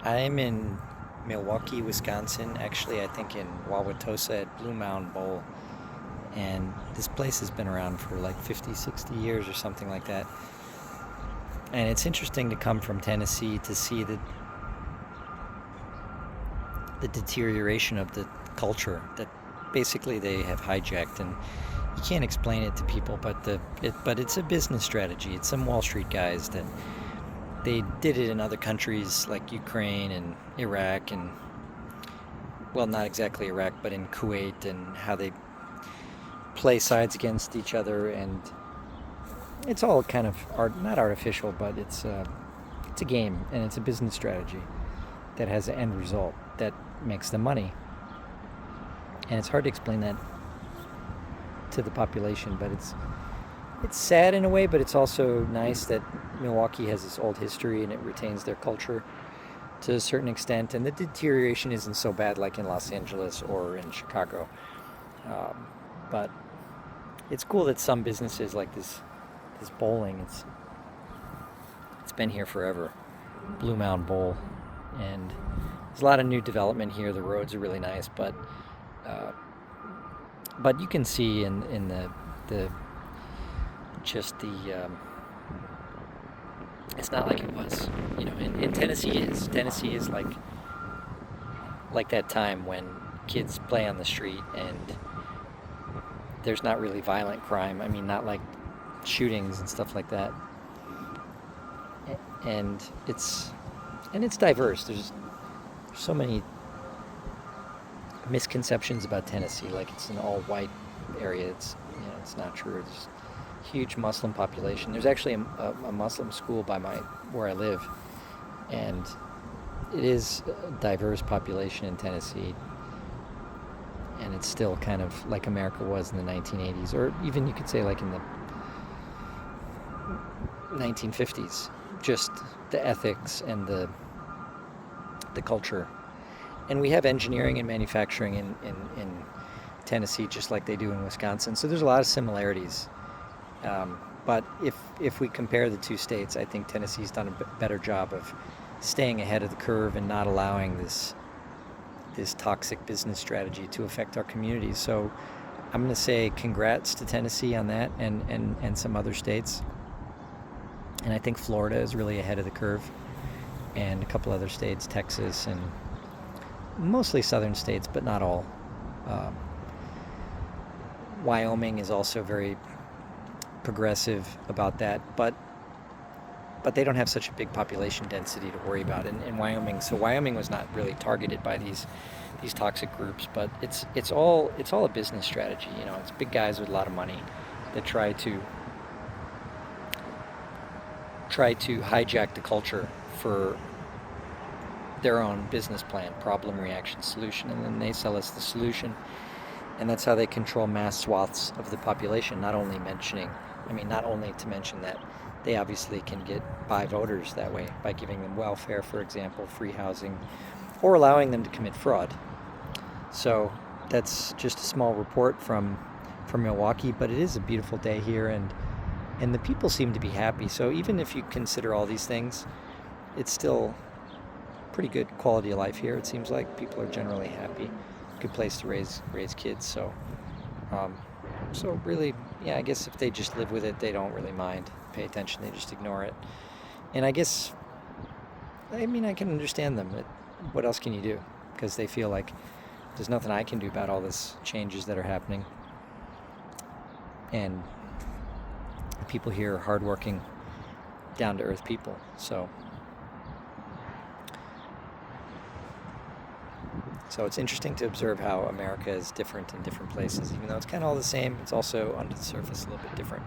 I'm in Milwaukee, Wisconsin. Actually, I think in Wauwatosa at Blue Mound Bowl. And this place has been around for like 50, 60 years or something like that. And it's interesting to come from Tennessee to see the deterioration of the culture that basically they have hijacked. And you can't explain it to people, but it's a business strategy. It's some Wall Street guys that they did it in other countries like Ukraine and Iraq and, well, not exactly Iraq, but in Kuwait, and how they play sides against each other. And it's all kind of not artificial, but it's a game and it's a business strategy that has an end result that makes them money. And it's hard to explain that to the population, but it's sad in a way, but it's also nice that Milwaukee has this old history and it retains their culture to a certain extent, and the deterioration isn't so bad like in Los Angeles or in Chicago. Um, but it's cool that some businesses like this bowling, it's been here forever, Blue Mound Bowl, and there's a lot of new development here. The roads are really nice, uh, but you can see in the just the it's not like it was, in Tennessee is like that time when kids play on the street and there's not really violent crime. I mean, not like shootings and stuff like that. And it's diverse. There's so many misconceptions about Tennessee, like it's an all white area. It's not true. There's a huge Muslim population. There's actually a Muslim school by my where I live, and it is a diverse population in Tennessee, and it's still kind of like America was in the 1980s, or even you could say like in the 1950s. Just the ethics and the culture. And we have engineering and manufacturing in Tennessee, just like they do in Wisconsin. So there's a lot of similarities. But if we compare the two states, I think Tennessee's done a better job of staying ahead of the curve and not allowing this toxic business strategy to affect our communities. So I'm going to say congrats to Tennessee on that, and some other states. And I think Florida is really ahead of the curve, and a couple other states, Texas, and mostly southern states, but not all. Um, Wyoming is also very progressive about that, but they don't have such a big population density to worry about in Wyoming. So Wyoming was not really targeted by these toxic groups, but it's all a business strategy. It's big guys with a lot of money that try to hijack the culture for their own business plan, problem, reaction, solution, and then they sell us the solution. And that's how they control mass swaths of the population. Not only to mention that they obviously can buy voters that way by giving them welfare, for example, free housing, or allowing them to commit fraud. So that's just a small report from Milwaukee, but it is a beautiful day here, and the people seem to be happy. So even if you consider all these things, it's still pretty good quality of life here. It seems like people are generally happy. Good place to raise kids. Um, so really, yeah, I guess if they just live with it, they don't really mind, pay attention. They just ignore it. And I guess, I can understand them. What else can you do? Because they feel like there's nothing I can do about all this changes that are happening. And people here are hardworking, down to earth people. So it's interesting to observe how America is different in different places. Even though it's kind of all the same, it's also under the surface a little bit different.